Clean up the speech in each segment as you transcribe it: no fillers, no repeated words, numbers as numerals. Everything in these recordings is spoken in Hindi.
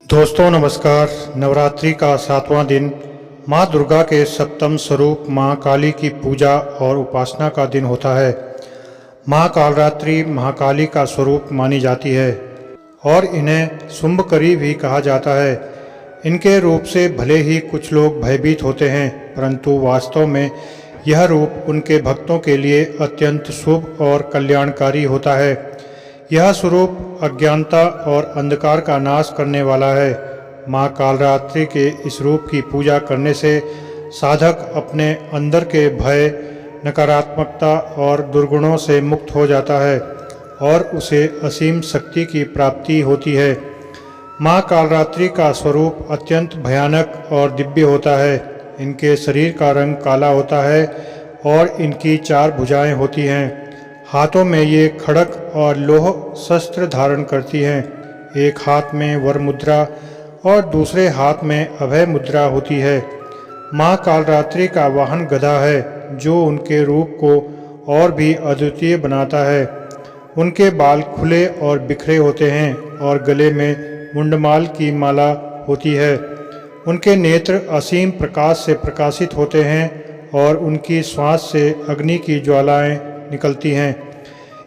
दोस्तों नमस्कार। नवरात्रि का 7वां दिन माँ दुर्गा के सप्तम स्वरूप माँ काली की पूजा और उपासना का दिन होता है। माँ कालरात्रि महाकाली का स्वरूप मानी जाती है और इन्हें शुंभकरी भी कहा जाता है। इनके रूप से भले ही कुछ लोग भयभीत होते हैं, परंतु वास्तव में यह रूप उनके भक्तों के लिए अत्यंत शुभ और कल्याणकारी होता है। यह स्वरूप अज्ञानता और अंधकार का नाश करने वाला है। माँ कालरात्रि के इस रूप की पूजा करने से साधक अपने अंदर के भय, नकारात्मकता और दुर्गुणों से मुक्त हो जाता है और उसे असीम शक्ति की प्राप्ति होती है। माँ कालरात्रि का स्वरूप अत्यंत भयानक और दिव्य होता है। इनके शरीर का रंग काला होता है और इनकी 4 भुजाएं होती हैं। हाथों में ये खड़ग और लोह शस्त्र धारण करती हैं। एक हाथ में वर मुद्रा और दूसरे हाथ में अभय मुद्रा होती है। माँ कालरात्रि का वाहन गधा है, जो उनके रूप को और भी अद्वितीय बनाता है। उनके बाल खुले और बिखरे होते हैं और गले में मुंडमाल की माला होती है। उनके नेत्र असीम प्रकाश से प्रकाशित होते हैं और उनकी श्वास से अग्नि की ज्वालाएं निकलती हैं।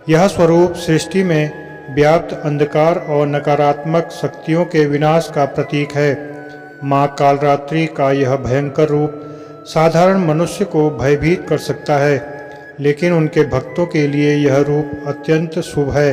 यह स्वरूप सृष्टि में व्याप्त अंधकार और नकारात्मक शक्तियों के विनाश का प्रतीक है। माँ कालरात्रि का यह भयंकर रूप साधारण मनुष्य को भयभीत कर सकता है, लेकिन उनके भक्तों के लिए यह रूप अत्यंत शुभ है।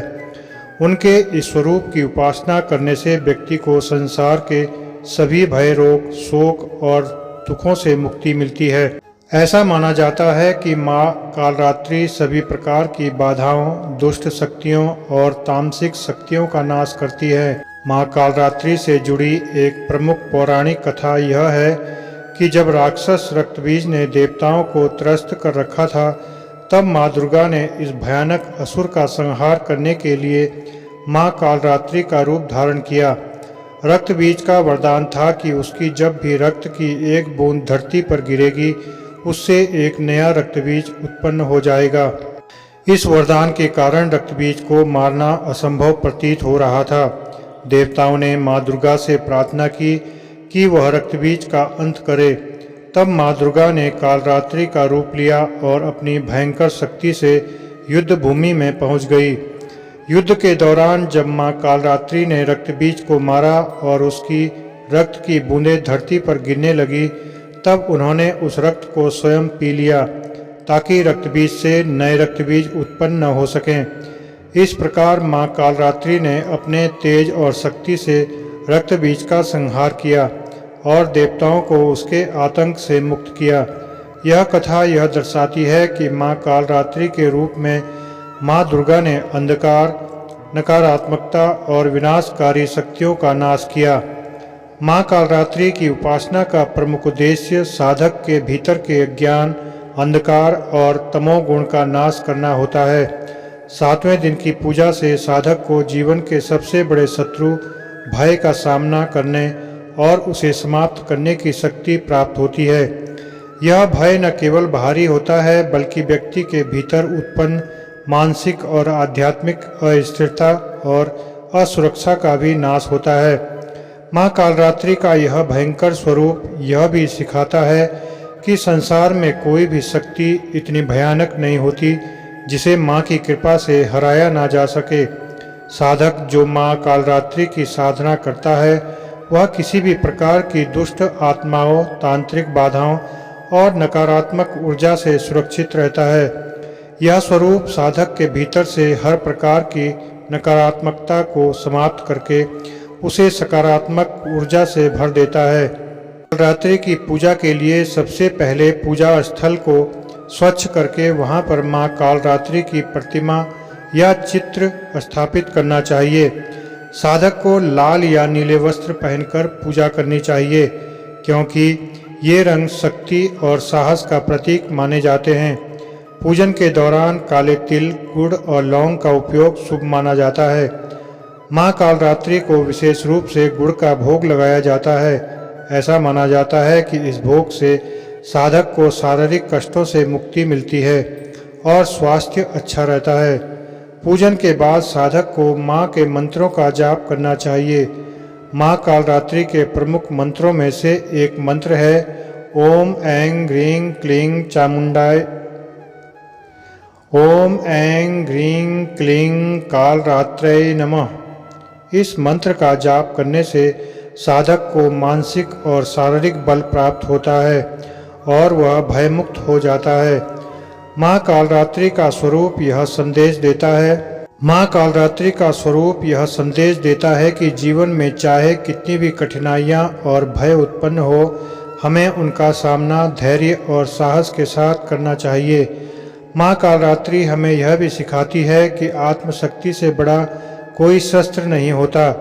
उनके इस स्वरूप की उपासना करने से व्यक्ति को संसार के सभी भय, रोग, शोक और दुखों से मुक्ति मिलती है। ऐसा माना जाता है कि माँ कालरात्रि सभी प्रकार की बाधाओं, दुष्ट शक्तियों और तामसिक शक्तियों का नाश करती है। माँ कालरात्रि से जुड़ी एक प्रमुख पौराणिक कथा यह है कि जब राक्षस रक्तबीज ने देवताओं को त्रस्त कर रखा था, तब माँ दुर्गा ने इस भयानक असुर का संहार करने के लिए माँ कालरात्रि का रूप धारण किया। रक्तबीज का वरदान था कि उसकी जब भी रक्त की एक बूंद धरती पर गिरेगी, उससे एक नया रक्तबीज उत्पन्न हो जाएगा। इस वरदान के कारण रक्तबीज को मारना असंभव प्रतीत हो रहा था। देवताओं ने माँ दुर्गा से प्रार्थना की कि वह रक्तबीज का अंत करे। तब माँ दुर्गा ने कालरात्रि का रूप लिया और अपनी भयंकर शक्ति से युद्ध भूमि में पहुंच गई। युद्ध के दौरान जब माँ कालरात्रि ने रक्तबीज को मारा और उसकी रक्त की बूंदें धरती पर गिरने लगी, तब उन्होंने उस रक्त को स्वयं पी लिया ताकि रक्तबीज से नए रक्तबीज उत्पन्न न हो सकें। इस प्रकार माँ कालरात्रि ने अपने तेज और शक्ति से रक्तबीज का संहार किया और देवताओं को उसके आतंक से मुक्त किया। यह कथा यह दर्शाती है कि माँ कालरात्रि के रूप में माँ दुर्गा ने अंधकार, नकारात्मकता और विनाशकारी शक्तियों का नाश किया। माँ कालरात्रि की उपासना का प्रमुख उद्देश्य साधक के भीतर के अज्ञान, अंधकार और तमोगुण का नाश करना होता है। 7वें दिन की पूजा से साधक को जीवन के सबसे बड़े शत्रु भय का सामना करने और उसे समाप्त करने की शक्ति प्राप्त होती है। यह भय न केवल बाहरी होता है, बल्कि व्यक्ति के भीतर उत्पन्न मानसिक और आध्यात्मिक अस्थिरता और असुरक्षा का भी नाश होता है। माँ कालरात्रि का यह भयंकर स्वरूप यह भी सिखाता है कि संसार में कोई भी शक्ति इतनी भयानक नहीं होती जिसे माँ की कृपा से हराया ना जा सके। साधक जो माँ कालरात्रि की साधना करता है, वह किसी भी प्रकार की दुष्ट आत्माओं, तांत्रिक बाधाओं और नकारात्मक ऊर्जा से सुरक्षित रहता है। यह स्वरूप साधक के भीतर से हर प्रकार की नकारात्मकता को समाप्त करके उसे सकारात्मक ऊर्जा से भर देता है। कालरात्रि की पूजा के लिए सबसे पहले पूजा स्थल को स्वच्छ करके वहां पर माँ कालरात्रि की प्रतिमा या चित्र स्थापित करना चाहिए। साधक को लाल या नीले वस्त्र पहनकर पूजा करनी चाहिए, क्योंकि ये रंग शक्ति और साहस का प्रतीक माने जाते हैं। पूजन के दौरान काले तिल, गुड़ और लौंग का उपयोग शुभ माना जाता है। माँ कालरात्रि को विशेष रूप से गुड़ का भोग लगाया जाता है। ऐसा माना जाता है कि इस भोग से साधक को शारीरिक कष्टों से मुक्ति मिलती है और स्वास्थ्य अच्छा रहता है। पूजन के बाद साधक को माँ के मंत्रों का जाप करना चाहिए। माँ कालरात्रि के प्रमुख मंत्रों में से एक मंत्र है ओम ऐं ह्रीं क्लीं चामुंडाय। ओम ऐं ह्रीं क्लीं कालरात्रै नमः। इस मंत्र का जाप करने से साधक को मानसिक और शारीरिक बल प्राप्त होता है और वह भयमुक्त हो जाता है। माँ कालरात्रि का स्वरूप यह संदेश देता है कि जीवन में चाहे कितनी भी कठिनाइयाँ और भय उत्पन्न हो, हमें उनका सामना धैर्य और साहस के साथ करना चाहिए। माँ कालरात्रि हमें यह भी सिखाती है कि आत्मशक्ति से बड़ा कोई शस्त्र नहीं होता।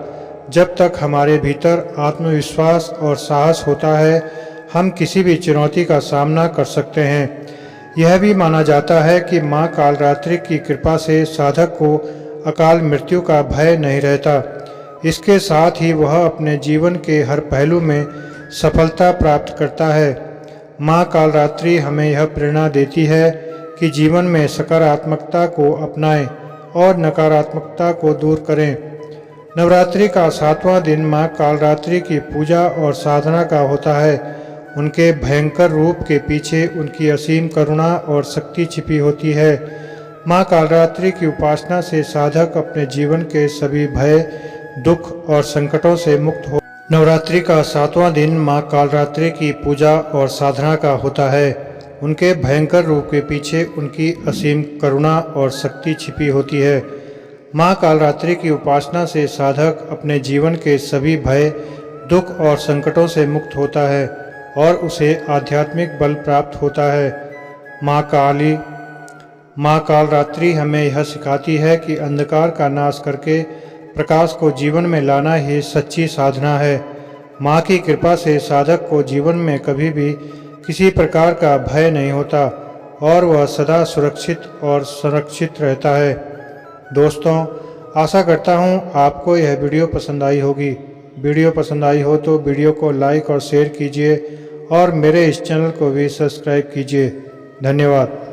जब तक हमारे भीतर आत्मविश्वास और साहस होता है, हम किसी भी चुनौती का सामना कर सकते हैं। यह भी माना जाता है कि माँ कालरात्रि की कृपा से साधक को अकाल मृत्यु का भय नहीं रहता। इसके साथ ही वह अपने जीवन के हर पहलू में सफलता प्राप्त करता है। माँ कालरात्रि हमें यह प्रेरणा देती है कि जीवन में सकारात्मकता को अपनाएं और नकारात्मकता को दूर करें। नवरात्रि का 7वां दिन माँ कालरात्रि की पूजा और साधना का होता है। उनके भयंकर रूप के पीछे उनकी असीम करुणा और शक्ति छिपी होती है। माँ कालरात्रि की उपासना से साधक अपने जीवन के सभी भय, दुख और संकटों से मुक्त हो। नवरात्रि का 7वां दिन माँ कालरात्रि की पूजा और साधना का होता है। उनके भयंकर रूप के पीछे उनकी असीम करुणा और शक्ति छिपी होती है। माँ कालरात्रि की उपासना से साधक अपने जीवन के सभी भय, दुख और संकटों से मुक्त होता है और उसे आध्यात्मिक बल प्राप्त होता है। माँ कालरात्रि हमें यह सिखाती है कि अंधकार का नाश करके प्रकाश को जीवन में लाना ही सच्ची साधना है। माँ की कृपा से साधक को जीवन में कभी भी किसी प्रकार का भय नहीं होता और वह सदा सुरक्षित और संरक्षित रहता है। दोस्तों, आशा करता हूँ आपको यह वीडियो पसंद आई होगी। वीडियो पसंद आई हो तो वीडियो को लाइक और शेयर कीजिए और मेरे इस चैनल को भी सब्सक्राइब कीजिए। धन्यवाद।